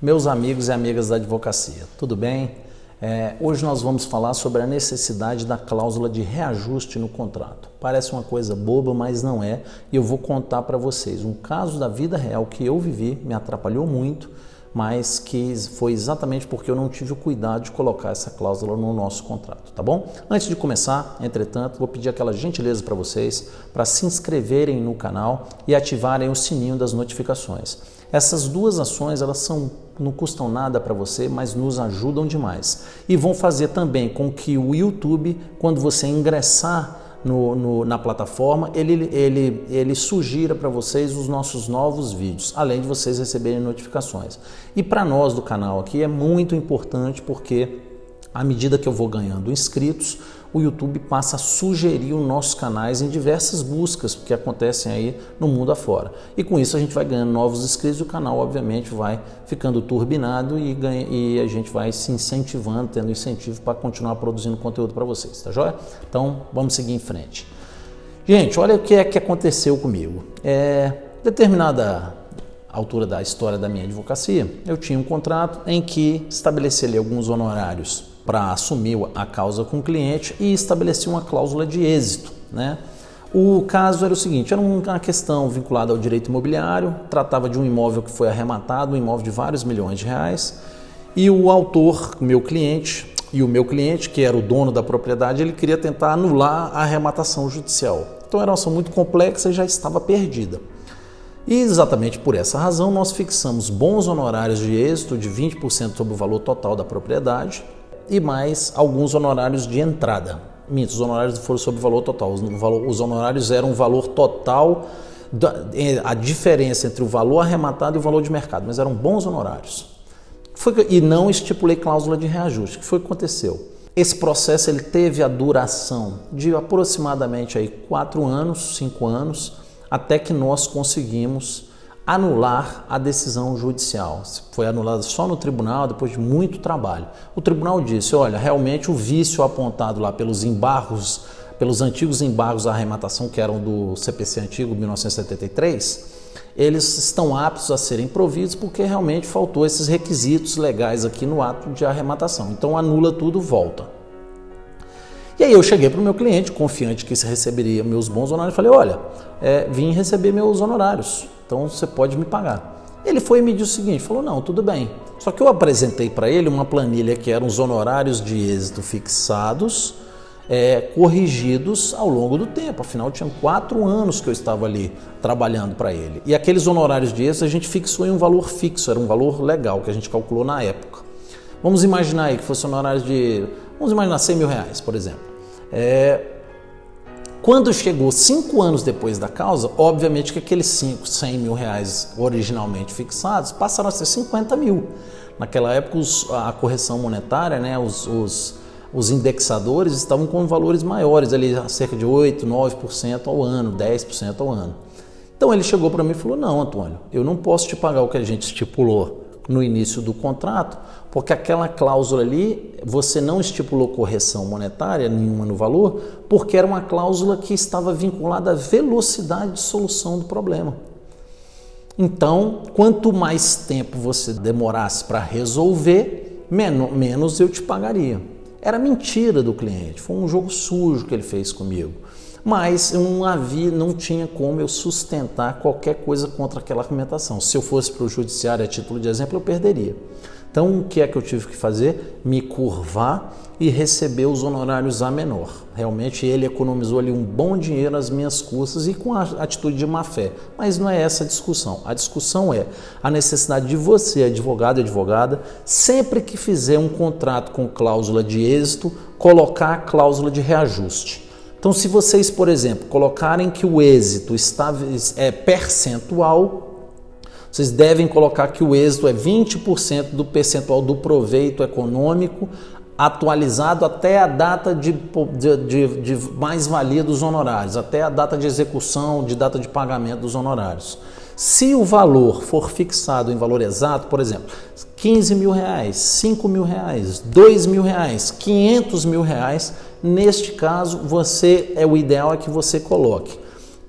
Meus amigos e amigas da advocacia, tudo bem? Hoje nós vamos falar sobre a necessidade da cláusula de reajuste no contrato. Parece uma coisa boba, mas não é, e eu vou contar para vocês um caso da vida real que eu vivi, me atrapalhou muito, mas que foi exatamente porque eu não tive o cuidado de colocar essa cláusula no nosso contrato, tá bom? Antes de começar, entretanto, vou pedir aquela gentileza para vocês para se inscreverem no canal e ativarem o sininho das notificações. Essas duas ações, não custam nada para você, mas nos ajudam demais. E vão fazer também com que o YouTube, quando você ingressar na plataforma, ele sugira para vocês os nossos novos vídeos, além de vocês receberem notificações. E para nós do canal aqui é muito importante porque à medida que eu vou ganhando inscritos, o YouTube passa a sugerir os nossos canais em diversas buscas que acontecem aí no mundo afora. E com isso a gente vai ganhando novos inscritos e o canal obviamente vai ficando turbinado e a gente vai se incentivando, tendo incentivo para continuar produzindo conteúdo para vocês, tá joia? Então vamos seguir em frente. Gente, olha o que é que aconteceu comigo. Determinada altura da história da minha advocacia, eu tinha um contrato em que estabeleci ali alguns honorários para assumir a causa com o cliente e estabeleci uma cláusula de êxito, né? O caso era o seguinte, era uma questão vinculada ao direito imobiliário, tratava de um imóvel que foi arrematado, um imóvel de vários milhões de reais, e o autor, meu cliente, e o meu cliente, que era o dono da propriedade, ele queria tentar anular a arrematação judicial. Então era uma ação muito complexa e já estava perdida. E exatamente por essa razão nós fixamos bons honorários de êxito de 20% sobre o valor total da propriedade e mais alguns honorários de entrada. Os honorários foram sobre o valor total. Os honorários eram o valor total, a diferença entre o valor arrematado e o valor de mercado, mas eram bons honorários. E não estipulei cláusula de reajuste. O que foi que aconteceu? Esse processo ele teve a duração de aproximadamente aí 4 anos, 5 anos, até que nós conseguimos anular a decisão judicial. Foi anulada só no tribunal, depois de muito trabalho. O tribunal disse, olha, realmente o vício apontado lá pelos embargos, pelos antigos embargos à arrematação, que eram do CPC antigo, 1973, eles estão aptos a serem providos porque realmente faltou esses requisitos legais aqui no ato de arrematação. Então anula tudo, volta. E aí eu cheguei para o meu cliente, confiante que receberia meus bons honorários, falei, olha, vim receber meus honorários, então você pode me pagar. Ele foi e me disse o seguinte, falou, não, tudo bem. Só que eu apresentei para ele uma planilha que eram os honorários de êxito fixados, corrigidos ao longo do tempo, afinal tinha 4 anos que eu estava ali trabalhando para ele. E aqueles honorários de êxito a gente fixou em um valor fixo, era um valor legal que a gente calculou na época. Vamos imaginar aí que fosse honorários de, vamos imaginar 100 mil reais, por exemplo. Quando chegou 5 anos depois da causa, obviamente que aqueles 100 mil reais originalmente fixados passaram a ser 50 mil. Naquela época a correção monetária, né, os indexadores estavam com valores maiores, ali cerca de 8, 9% ao ano, 10% ao ano. Então ele chegou para mim e falou, não, Antônio, eu não posso te pagar o que a gente estipulou no início do contrato, porque aquela cláusula ali, você não estipulou correção monetária nenhuma no valor, porque era uma cláusula que estava vinculada à velocidade de solução do problema. Então, quanto mais tempo você demorasse para resolver, menos eu te pagaria. Era mentira do cliente, foi um jogo sujo que ele fez comigo. Mas eu não tinha como eu sustentar qualquer coisa contra aquela argumentação. Se eu fosse para o judiciário a título de exemplo, eu perderia. Então, o que é que eu tive que fazer? Me curvar e receber os honorários a menor. Realmente, ele economizou ali um bom dinheiro nas minhas custas e com a atitude de má fé. Mas não é essa a discussão. A discussão é a necessidade de você, advogado e advogada, sempre que fizer um contrato com cláusula de êxito, colocar a cláusula de reajuste. Então, se vocês, por exemplo, colocarem que o êxito é percentual, vocês devem colocar que o êxito é 20% do percentual do proveito econômico atualizado até a data de mais-valia dos honorários, até a data de execução, de data de pagamento dos honorários. Se o valor for fixado em valor exato, por exemplo, 15 mil reais, 5 mil reais, 2 mil reais, 500 mil reais, neste caso, o ideal é que você coloque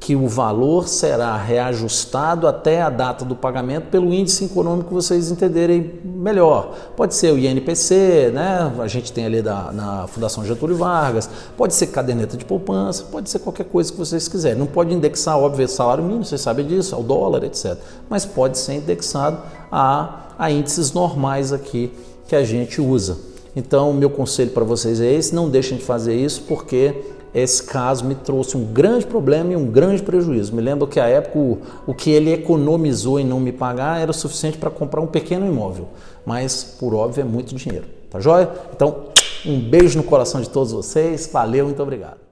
que o valor será reajustado até a data do pagamento pelo índice econômico que vocês entenderem melhor. Pode ser o INPC, né? A gente tem ali na Fundação Getúlio Vargas, pode ser caderneta de poupança, pode ser qualquer coisa que vocês quiserem. Não pode indexar, óbvio, o salário mínimo, vocês sabem disso, ao dólar, etc. Mas pode ser indexado a índices normais aqui que a gente usa. Então, o meu conselho para vocês é esse, não deixem de fazer isso, porque esse caso me trouxe um grande problema e um grande prejuízo. Me lembro que à época o que ele economizou em não me pagar era o suficiente para comprar um pequeno imóvel, mas por óbvio é muito dinheiro, tá joia? Então, um beijo no coração de todos vocês, valeu, muito obrigado.